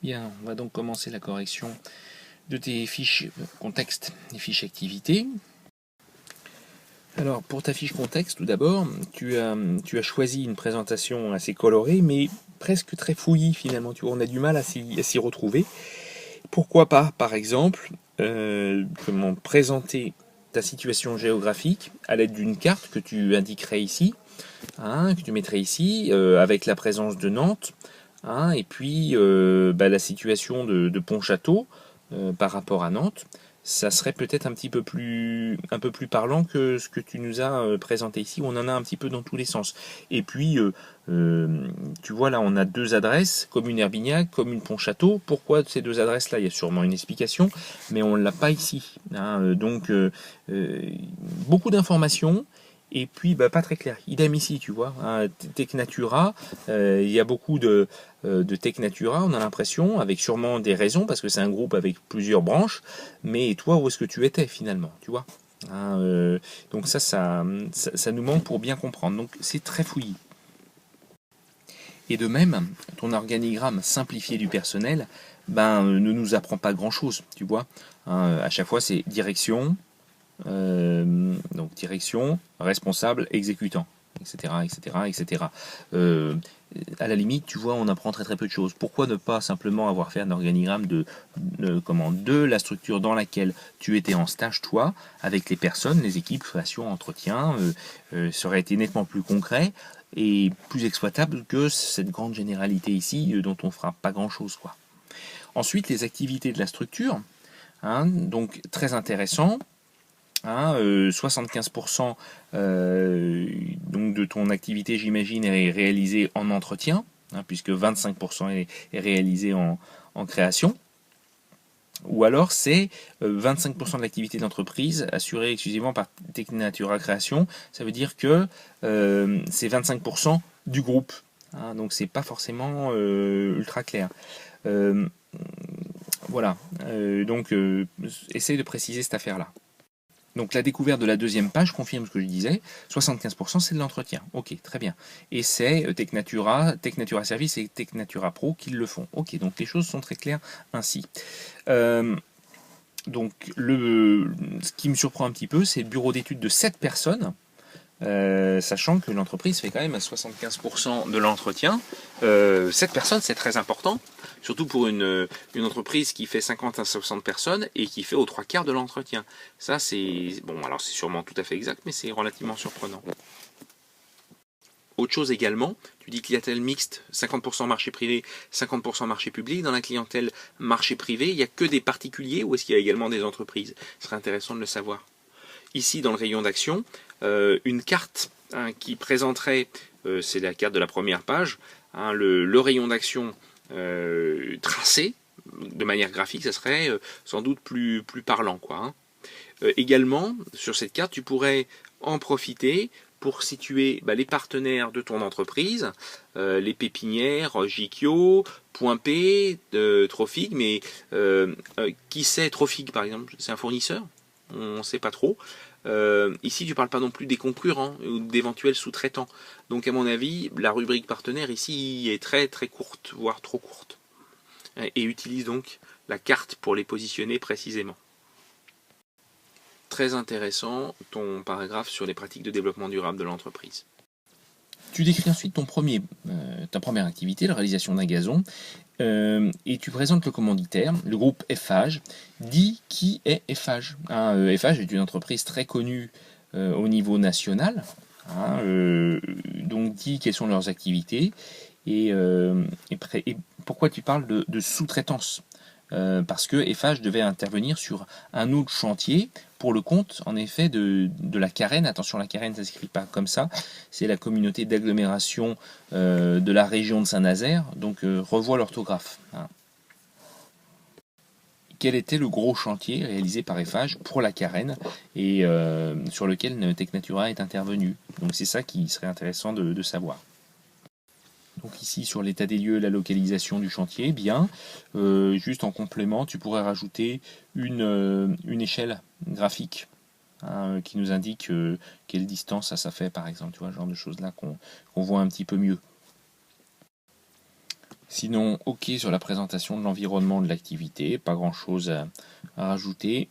Bien, on va donc commencer la correction de tes fiches contexte et fiches activités. Alors, pour ta fiche contexte, tout d'abord, tu as choisi une présentation assez colorée, mais presque très fouillie finalement. Tu vois, on a du mal à s'y retrouver. Pourquoi pas, par exemple, comment présenter ta situation géographique à l'aide d'une carte que tu indiquerais ici, que tu mettrais ici, avec la présence de Nantes, et puis la situation de Pontchâteau par rapport à Nantes. Ça serait peut-être un peu plus parlant que ce que tu nous as présenté ici, où on en a un petit peu dans tous les sens. Et puis, tu vois là, on a deux adresses, commune Herbignac, commune Pontchâteau. Pourquoi ces deux adresses-là? Il y a sûrement une explication, mais on ne l'a pas ici. Donc, beaucoup d'informations. Et puis, pas très clair. Idem ici, tu vois. Tecnatura, il y a beaucoup de Tecnatura, on a l'impression, avec sûrement des raisons, parce que c'est un groupe avec plusieurs branches. Mais toi, où est-ce que tu étais finalement, tu vois? Donc ça nous manque pour bien comprendre. Donc c'est très fouillis. Et de même, ton organigramme simplifié du personnel, ne nous apprend pas grand-chose, tu vois. À chaque fois, c'est direction, donc direction, responsable, exécutant, etc., etc., etc. À la limite, tu vois, on apprend très très peu de choses. Pourquoi ne pas simplement avoir fait un organigramme de la structure dans laquelle tu étais en stage, toi, avec les personnes, les équipes, création, entretien, ça aurait été nettement plus concret et plus exploitable que cette grande généralité ici dont on fera pas grand-chose, quoi. Ensuite, les activités de la structure, donc très intéressant. 75% donc de ton activité, j'imagine, est réalisée en entretien, puisque 25% est réalisé en création. Ou alors c'est 25% de l'activité de l'entreprise assurée exclusivement par Tecnatura Création. Ça veut dire que c'est 25% du groupe. Donc c'est pas forcément ultra clair. Voilà. Donc essaye de préciser cette affaire-là. Donc la découverte de la deuxième page confirme ce que je disais, 75% c'est de l'entretien. Ok, très bien. Et c'est Tecnatura Service et Tecnatura Pro qui le font. Ok, donc les choses sont très claires ainsi. Donc ce qui me surprend un petit peu, c'est le bureau d'études de 7 personnes, sachant que l'entreprise fait quand même à 75% de l'entretien. 7 personnes, c'est très important, surtout pour une entreprise qui fait 50 à 60 personnes et qui fait aux 3/4 de l'entretien. Ça, c'est bon, alors c'est sûrement tout à fait exact, mais c'est relativement surprenant. Autre chose également, tu dis clientèle mixte, 50% marché privé, 50% marché public. Dans la clientèle marché privé, il n'y a que des particuliers ou est-ce qu'il y a également des entreprises? Ce serait intéressant de le savoir. Ici, dans le rayon d'action, une carte qui présenterait, c'est la carte de la première page, le rayon d'action tracé de manière graphique, ça serait sans doute plus parlant, quoi. Également, sur cette carte, tu pourrais en profiter pour situer les partenaires de ton entreprise, les pépinières, Gikio, Point P, Trofig, mais qui c'est Trofig par exemple? C'est un fournisseur? On ne sait pas trop. Ici, tu ne parles pas non plus des concurrents ou d'éventuels sous-traitants. Donc, à mon avis, la rubrique partenaire ici est très très courte, voire trop courte. Et utilise donc la carte pour les positionner précisément. Très intéressant ton paragraphe sur les pratiques de développement durable de l'entreprise. Tu décris ensuite ta première activité, la réalisation d'un gazon, et tu présentes le commanditaire, le groupe Eiffage. Dis qui est Eiffage. Eiffage est une entreprise très connue au niveau national. Donc dis quelles sont leurs activités et pourquoi tu parles de sous-traitance. Parce que Eiffage devait intervenir sur un autre chantier pour le compte, en effet, de la Carène. Attention, la Carène, ça ne s'écrit pas comme ça. C'est la communauté d'agglomération de la région de Saint-Nazaire. Donc, revois l'orthographe. Quel était le gros chantier réalisé par Eiffage pour la Carène et sur lequel Tecnatura est intervenu? Donc, c'est ça qui serait intéressant de savoir. Donc ici sur l'état des lieux, la localisation du chantier, bien. Juste en complément, tu pourrais rajouter une échelle graphique qui nous indique quelle distance ça fait par exemple, tu vois, ce genre de choses là qu'on voit un petit peu mieux. Sinon, ok sur la présentation de l'environnement de l'activité, pas grand chose à rajouter.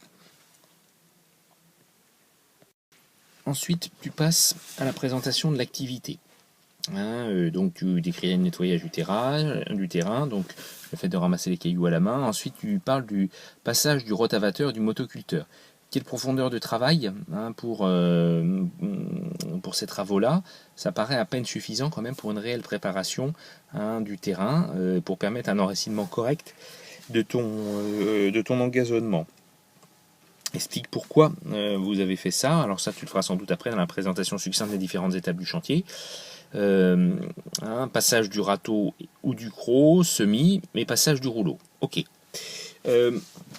Ensuite, tu passes à la présentation de l'activité. Donc tu décris le nettoyage du terrain, donc le fait de ramasser les cailloux à la main. Ensuite, tu parles du passage du rotavateur et du motoculteur. Quelle profondeur de travail pour ces travaux-là, ça paraît à peine suffisant quand même pour une réelle préparation du terrain, pour permettre un enracinement correct de ton engazonnement. Explique pourquoi vous avez fait ça. Alors ça, tu le feras sans doute après dans la présentation succincte des différentes étapes du chantier. Passage du râteau ou du croc, semis, mais passage du rouleau. Ok.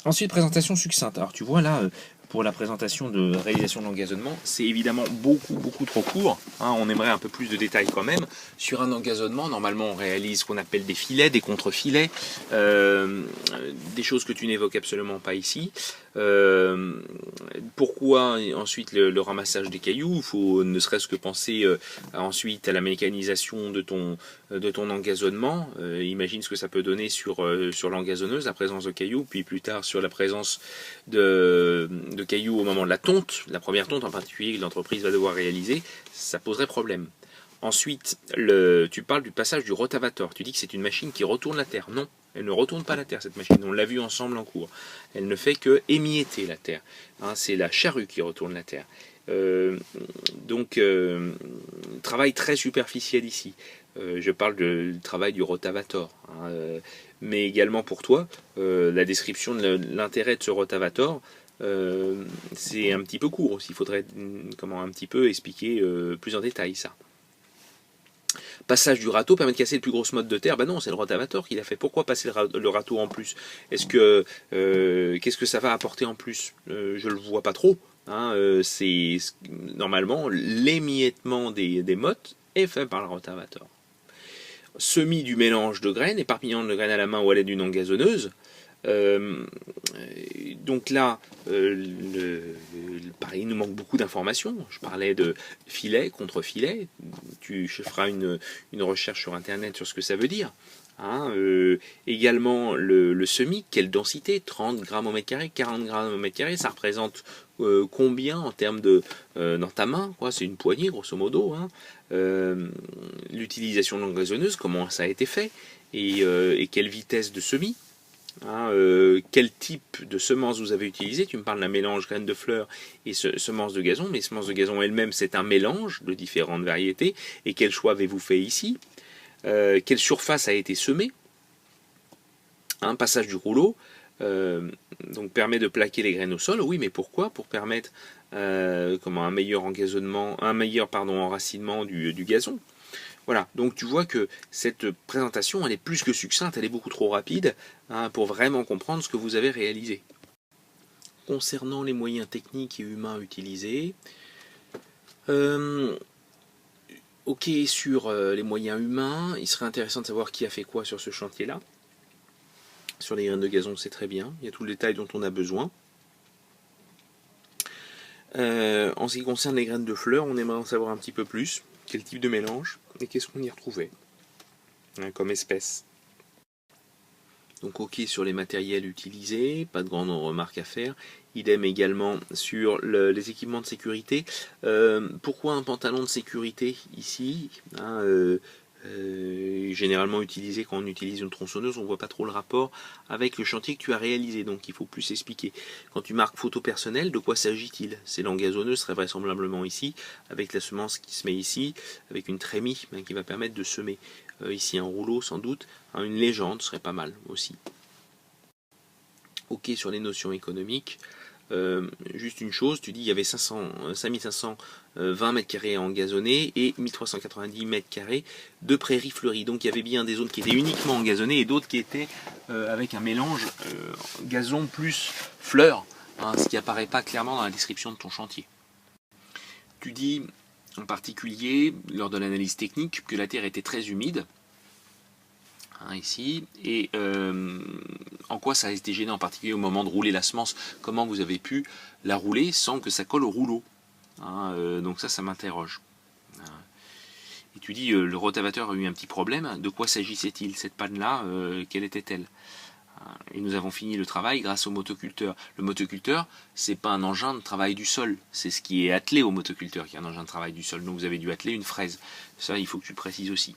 Ensuite, présentation succincte. Alors tu vois là, pour la présentation de réalisation de l'engazonnement, c'est évidemment beaucoup trop court. On aimerait un peu plus de détails quand même. Sur un engazonnement, normalement on réalise ce qu'on appelle des filets, des contre-filets, des choses que tu n'évoques absolument pas ici. Pourquoi ensuite le ramassage des cailloux? Il faut ne serait-ce que penser ensuite à la mécanisation de ton engazonnement. Imagine ce que ça peut donner sur l'engazonneuse, la présence de cailloux, puis plus tard sur la présence de cailloux au moment de la tonte, la première tonte en particulier que l'entreprise va devoir réaliser, ça poserait problème. Ensuite, tu parles du passage du rotavator. Tu dis que c'est une machine qui retourne la terre. Non, elle ne retourne pas la terre, cette machine. On l'a vu ensemble en cours. Elle ne fait que émietter la terre. C'est la charrue qui retourne la terre. Travail très superficiel ici. Je parle du travail du rotavator. Mais également pour toi, la description de l'intérêt de ce rotavator, c'est un petit peu court aussi. Il faudrait un petit peu expliquer plus en détail ça. Passage du râteau permet de casser le plus grosse motte de terre. Ben non, c'est le rotavator qui l'a fait. Pourquoi passer le râteau en plus? Qu'est-ce que ça va apporter en plus? Je le vois pas trop. C'est normalement l'émiettement des mottes est fait par le rotavator. Semis du mélange de graines, éparpillement de graines à la main ou à l'aide d'une engazonneuse. Donc là, pareil, il nous manque beaucoup d'informations. Je parlais de filet, contre-filet. Tu feras une recherche sur Internet sur ce que ça veut dire. Également le semis, quelle densité? 30 grammes au mètre carré, 40 grammes au mètre carré, ça représente combien en termes dans ta main, quoi? C'est une poignée grosso modo. L'utilisation de l'engazonneuse, comment ça a été fait, et quelle vitesse de semis? Quel type de semences vous avez utilisé? Tu me parles d'un mélange graines de fleurs et semences de gazon, mais semences de gazon elles-mêmes, c'est un mélange de différentes variétés. Et quel choix avez-vous fait ici? Quelle surface a été semée? Passage du rouleau, donc permet de plaquer les graines au sol. Oui, mais pourquoi? Pour permettre un meilleur enracinement du gazon. Voilà, donc tu vois que cette présentation, elle est plus que succincte, elle est beaucoup trop rapide pour vraiment comprendre ce que vous avez réalisé. Concernant les moyens techniques et humains utilisés, ok sur les moyens humains, il serait intéressant de savoir qui a fait quoi sur ce chantier-là. Sur les graines de gazon, c'est très bien, il y a tout le détail dont on a besoin. En ce qui concerne les graines de fleurs, on aimerait en savoir un petit peu plus. Quel type de mélange et qu'est-ce qu'on y retrouvait comme espèce. Donc ok sur les matériels utilisés, pas de grandes remarques à faire. Idem également sur les équipements de sécurité. Pourquoi un pantalon de sécurité ici généralement utilisé quand on utilise une tronçonneuse, on ne voit pas trop le rapport avec le chantier que tu as réalisé, donc il faut plus expliquer. Quand tu marques photo personnelle, de quoi s'agit-il? C'est l'engazonneuse, serait vraisemblablement ici, avec la semence qui se met ici, avec une trémie qui va permettre de semer. Ici un rouleau sans doute, une légende serait pas mal aussi. Ok sur les notions économiques. Juste une chose, tu dis il y avait 5520 mètres carrés engazonnés et 1390 mètres carrés de prairies fleuries. Donc il y avait bien des zones qui étaient uniquement engazonnées et d'autres qui étaient avec un mélange gazon plus fleurs, ce qui apparaît pas clairement dans la description de ton chantier. Tu dis en particulier lors de l'analyse technique que la terre était très humide. Ici, et en quoi ça a été gênant en particulier au moment de rouler la semence, comment vous avez pu la rouler sans que ça colle au rouleau, donc ça m'interroge. Et tu dis le rotavateur a eu un petit problème, de quoi s'agissait-il? Cette panne-là, quelle était-elle? Et nous avons fini le travail grâce au motoculteur. Le motoculteur, c'est pas un engin de travail du sol, c'est ce qui est attelé au motoculteur qui est un engin de travail du sol. Donc vous avez dû atteler une fraise. Ça, il faut que tu le précises aussi.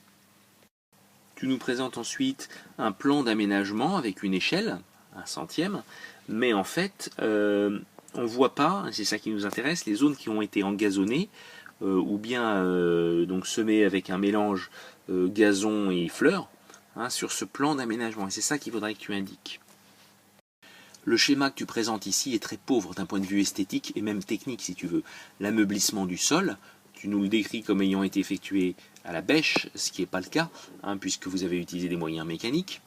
Tu nous présentes ensuite un plan d'aménagement avec une échelle, un centième, mais en fait, on ne voit pas, c'est ça qui nous intéresse, les zones qui ont été engazonnées, ou bien donc semées avec un mélange gazon et fleurs, hein, sur ce plan d'aménagement. Et c'est ça qu'il faudrait que tu indiques. Le schéma que tu présentes ici est très pauvre d'un point de vue esthétique et même technique si tu veux. L'ameublissement du sol, tu nous le décris comme ayant été effectué à la bêche, ce qui n'est pas le cas, hein, puisque vous avez utilisé des moyens mécaniques.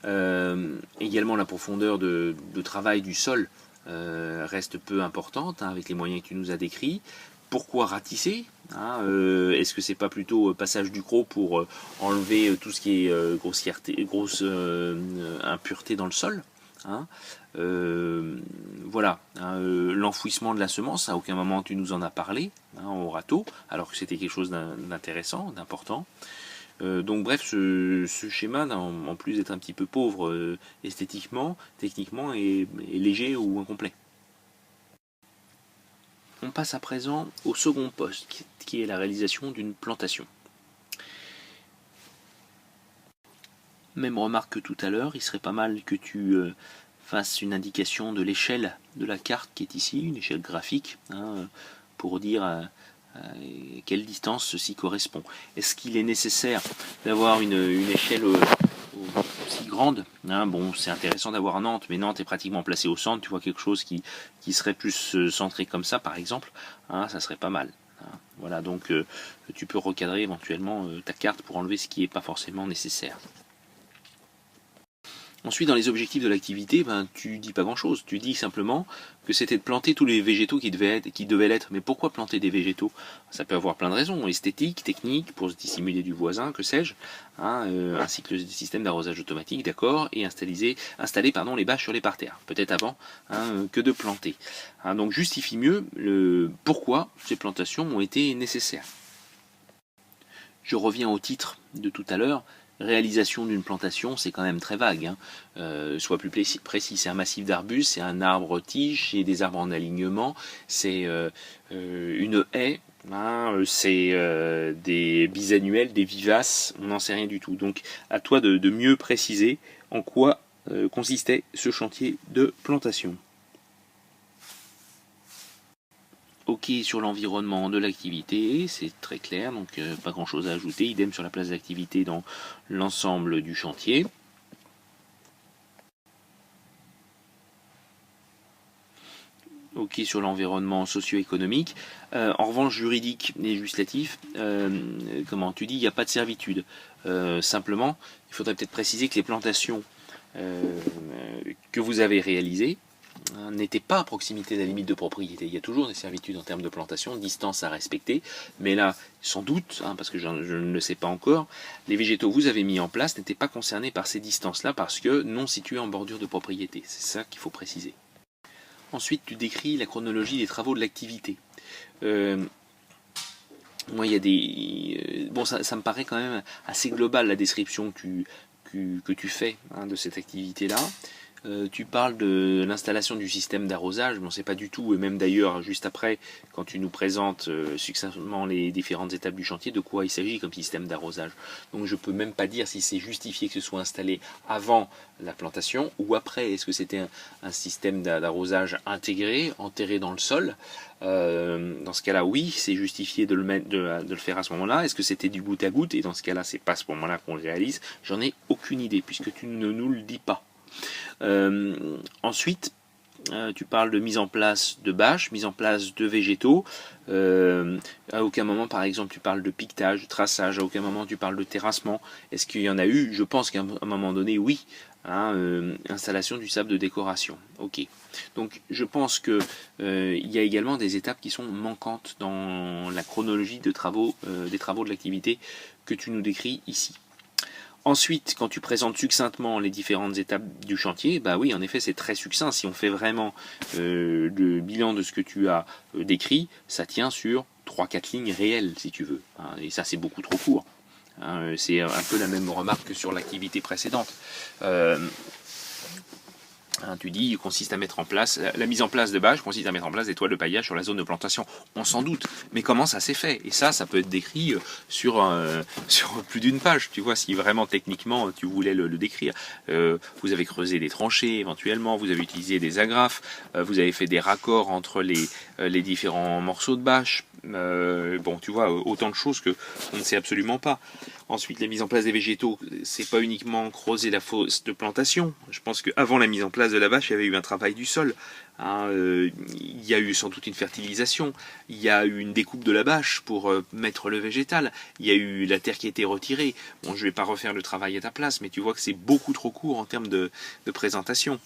Également la profondeur de travail du sol reste peu importante, hein, avec les moyens que tu nous as décrits. Pourquoi ratisser, hein, est-ce que c'est pas plutôt passage du croc pour enlever tout ce qui est grosse impureté dans le sol, hein, voilà, hein, l'enfouissement de la semence, à aucun moment tu nous en as parlé, hein, au râteau, alors que c'était quelque chose d'intéressant, d'important. Donc bref, ce schéma, en plus d'être un petit peu pauvre esthétiquement, techniquement, est léger ou incomplet. On passe à présent au second poste, qui est la réalisation d'une plantation. Même remarque que tout à l'heure, il serait pas mal que tu fasses une indication de l'échelle de la carte qui est ici, une échelle graphique, hein, pour dire à quelle distance ceci correspond. Est-ce qu'il est nécessaire d'avoir une échelle aussi grande, hein? Bon, c'est intéressant d'avoir Nantes, mais Nantes est pratiquement placée au centre. Tu vois quelque chose qui serait plus centré comme ça, par exemple, hein, ça serait pas mal. Hein. Voilà, donc tu peux recadrer éventuellement ta carte pour enlever ce qui n'est pas forcément nécessaire. Ensuite, dans les objectifs de l'activité, tu dis pas grand-chose. Tu dis simplement que c'était de planter tous les végétaux qui devaient l'être. Mais pourquoi planter des végétaux? Ça peut avoir plein de raisons, esthétiques, techniques, pour se dissimuler du voisin, que sais-je, hein, ainsi que le système d'arrosage automatique, d'accord, et installer les bâches sur les parterres, peut-être avant, hein, que de planter. Hein, donc justifie mieux pourquoi ces plantations ont été nécessaires. Je reviens au titre de tout à l'heure. Réalisation d'une plantation, c'est quand même très vague. Hein. Soit plus précis, c'est un massif d'arbustes, c'est un arbre-tige, c'est des arbres en alignement, c'est une haie, hein, c'est des bisannuels, des vivaces, on n'en sait rien du tout. Donc à toi de mieux préciser en quoi consistait ce chantier de plantation. Ok sur l'environnement de l'activité, c'est très clair, donc pas grand chose à ajouter, idem sur la place d'activité dans l'ensemble du chantier. Ok sur l'environnement socio-économique. En revanche, juridique et législatif, comment tu dis, il n'y a pas de servitude. Simplement, il faudrait peut-être préciser que les plantations que vous avez réalisées n'était pas à proximité de la limite de propriété. Il y a toujours des servitudes en termes de plantation, distance à respecter, mais là, sans doute, hein, parce que je ne le sais pas encore, les végétaux que vous avez mis en place n'étaient pas concernés par ces distances-là parce que non situés en bordure de propriété. C'est ça qu'il faut préciser. Ensuite, tu décris la chronologie des travaux de l'activité. Moi, il y a des... bon, ça me paraît quand même assez global, la description que tu fais, hein, de cette activité-là. Tu parles de l'installation du système d'arrosage, mais on ne sait pas du tout, et même d'ailleurs, juste après, quand tu nous présentes succinctement les différentes étapes du chantier, de quoi il s'agit comme système d'arrosage. Donc je ne peux même pas dire si c'est justifié que ce soit installé avant la plantation ou après. Est-ce que c'était un système d'arrosage intégré, enterré dans le sol? Dans ce cas-là, oui, c'est justifié de le faire à ce moment-là. Est-ce que c'était du goutte à goutte? Et dans ce cas-là, c'est pas à ce moment-là qu'on le réalise. J'en ai aucune idée, puisque tu ne nous le dis pas. Ensuite, tu parles de mise en place de bâches, mise en place de végétaux. À aucun moment, par exemple, tu parles de piquetage, de traçage. À aucun moment, tu parles de terrassement. Est-ce qu'il y en a eu? Je pense qu'à un moment donné, oui. Hein, installation du sable de décoration. Ok. Donc, je pense que il y a également des étapes qui sont manquantes dans la chronologie des travaux de l'activité que tu nous décris ici. Ensuite, quand tu présentes succinctement les différentes étapes du chantier, bah oui, en effet, c'est très succinct. Si on fait vraiment le bilan de ce que tu as décrit, ça tient sur 3-4 lignes réelles, si tu veux. Hein, et ça, c'est beaucoup trop court. Hein, c'est un peu la même remarque que sur l'activité précédente. Hein, tu dis, consiste à mettre en place, la mise en place de bâches consiste à mettre en place des toiles de paillage sur la zone de plantation. On s'en doute, mais comment ça s'est fait? Et ça peut être décrit sur plus d'une page, tu vois, si vraiment techniquement tu voulais le décrire. Vous avez creusé des tranchées éventuellement, vous avez utilisé des agrafes, vous avez fait des raccords entre les différents morceaux de bâche. Bon, tu vois, autant de choses que on ne sait absolument pas. Ensuite, la mise en place des végétaux, c'est pas uniquement creuser la fosse de plantation. Je pense qu'avant la mise en place de la bâche, il y avait eu un travail du sol. Hein, il y a eu sans doute une fertilisation. Il y a eu une découpe de la bâche pour mettre le végétal. Il y a eu la terre qui a été retirée. Bon, je vais pas refaire le travail à ta place, mais tu vois que c'est beaucoup trop court en termes de présentation.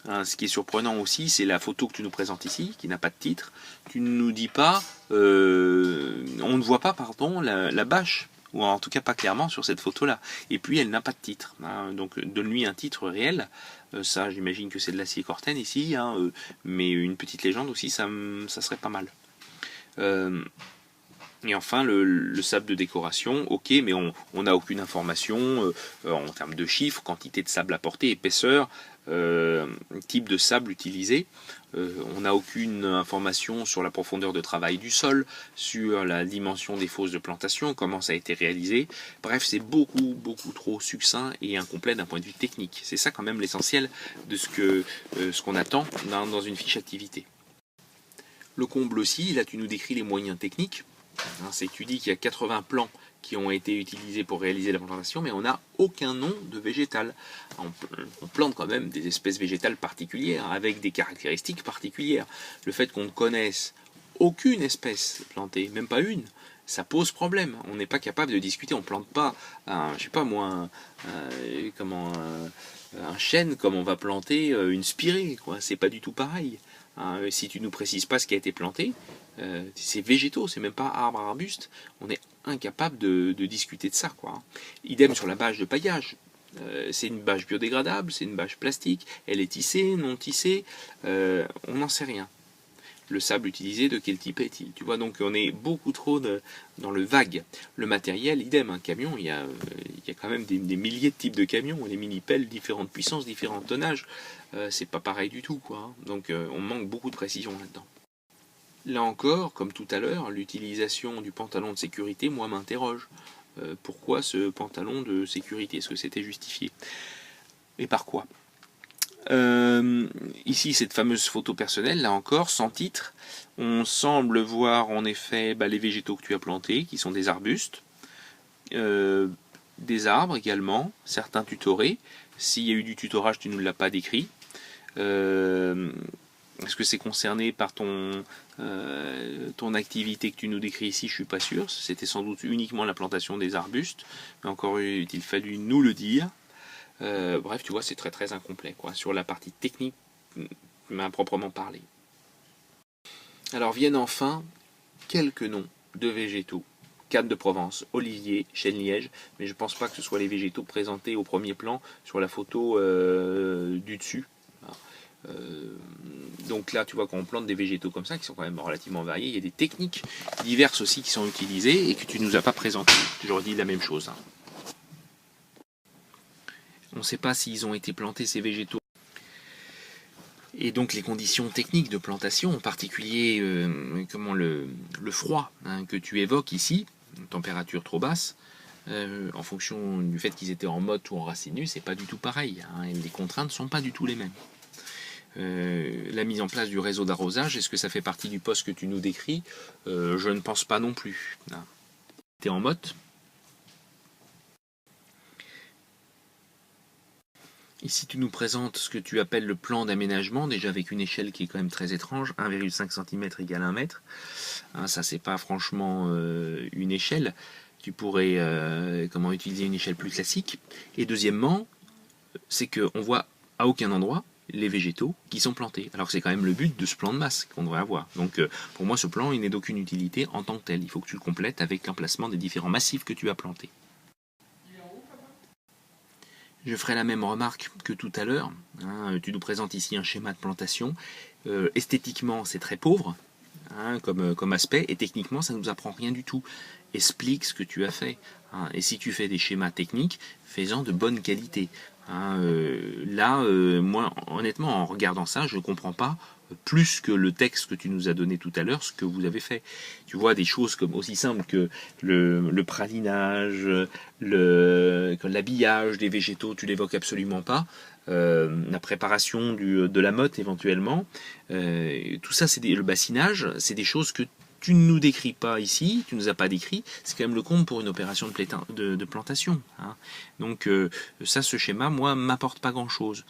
Hein, ce qui est surprenant aussi, c'est la photo que tu nous présentes ici, qui n'a pas de titre. Tu ne nous dis pas, on ne voit pas, pardon, la bâche, ou en tout cas pas clairement sur cette photo-là. Et puis elle n'a pas de titre. Hein, donc donne-lui un titre réel. Ça, j'imagine que c'est de l'acier Corten ici, hein, mais une petite légende aussi, ça serait pas mal. Et enfin, le sable de décoration, ok, mais on n'a aucune information en termes de chiffres, quantité de sable apporté, épaisseur, type de sable utilisé. On n'a aucune information sur la profondeur de travail du sol, sur la dimension des fosses de plantation, comment ça a été réalisé. Bref, c'est beaucoup trop succinct et incomplet d'un point de vue technique. C'est ça quand même l'essentiel de ce qu'on attend dans une fiche activité. Le comble aussi, là tu nous décris les moyens techniques. C'est que tu dis qu'il y a 80 plants qui ont été utilisés pour réaliser la plantation, mais on n'a aucun nom de végétal. On plante quand même des espèces végétales particulières, avec des caractéristiques particulières. Le fait qu'on ne connaisse aucune espèce plantée, même pas une, ça pose problème. On n'est pas capable de discuter, on ne plante pas un chêne comme on va planter une spirée, quoi. C'est pas du tout pareil. Hein, si tu nous précises pas ce qui a été planté, c'est végétaux, c'est même pas arbre, arbuste, on est incapable de discuter de ça, quoi. Idem sur la bâche de paillage. C'est une bâche biodégradable, c'est une bâche plastique, elle est tissée, non tissée, on n'en sait rien. Le sable utilisé, de quel type est-il? Tu vois, donc on est beaucoup trop dans le vague. Le matériel, idem, un camion, il y a quand même des milliers de types de camions, les mini-pelles, différentes puissances, différents tonnages, c'est pas pareil du tout, quoi. Donc on manque beaucoup de précision là-dedans. Là encore, comme tout à l'heure, l'utilisation du pantalon de sécurité, moi, m'interroge. Pourquoi ce pantalon de sécurité? Est-ce que c'était justifié? Et par quoi? Ici, cette fameuse photo personnelle, là encore, sans titre, on semble voir en effet les végétaux que tu as plantés, qui sont des arbustes, des arbres également, certains tutorés. S'il y a eu du tutorage, tu ne l'as pas décrit. Est-ce que c'est concerné par ton activité que tu nous décris ici? Je suis pas sûr. C'était sans doute uniquement la plantation des arbustes, mais encore il fallu nous le dire. Bref, tu vois, c'est très incomplet, quoi, sur la partie technique à proprement parler. Alors viennent enfin quelques noms de végétaux. Canne de Provence, olivier, chêne liège, mais je ne pense pas que ce soit les végétaux présentés au premier plan sur la photo du dessus. Donc là, tu vois, quand on plante des végétaux comme ça, qui sont quand même relativement variés, il y a des techniques diverses aussi qui sont utilisées et que tu ne nous as pas présentées. Je redis la même chose. On ne sait pas s'ils ont été plantés, ces végétaux. Et donc les conditions techniques de plantation, en particulier le froid que tu évoques ici, une température trop basse, en fonction du fait qu'ils étaient en motte ou en racine nue, c'est pas du tout pareil. Et les contraintes ne sont pas du tout les mêmes. La mise en place du réseau d'arrosage, est-ce que ça fait partie du poste que tu nous décris? Je ne pense pas non plus. Tu es en motte. Ici, tu nous présentes ce que tu appelles le plan d'aménagement, déjà avec une échelle qui est quand même très étrange, 1,5 cm égale 1 mètre. Ça, c'est pas franchement une échelle. Tu pourrais utiliser une échelle plus classique. Et deuxièmement, c'est qu'on voit à aucun endroit les végétaux qui sont plantés. Alors que c'est quand même le but de ce plan de masse qu'on devrait avoir. Donc pour moi, ce plan, il n'est d'aucune utilité en tant que tel. Il faut que tu le complètes avec l'emplacement des différents massifs que tu as plantés. Je ferai la même remarque que tout à l'heure. Hein, tu nous présentes ici un schéma de plantation. Esthétiquement, c'est très pauvre, hein, comme aspect, et techniquement, ça ne nous apprend rien du tout. Explique ce que tu as fait. Hein, et si tu fais des schémas techniques, fais-en de bonne qualité. Hein, moi, honnêtement, en regardant ça, je ne comprends pas plus que le texte que tu nous as donné tout à l'heure, ce que vous avez fait. Tu vois des choses comme aussi simples que le pralinage, l'habillage des végétaux, tu l'évoques absolument pas. La préparation de la motte éventuellement. Tout ça, le bassinage, c'est des choses que tu ne nous décris pas ici, tu ne nous as pas décrit, c'est quand même le comble pour une opération de plantation. Hein. Donc ça, ce schéma, moi, m'apporte pas grand-chose.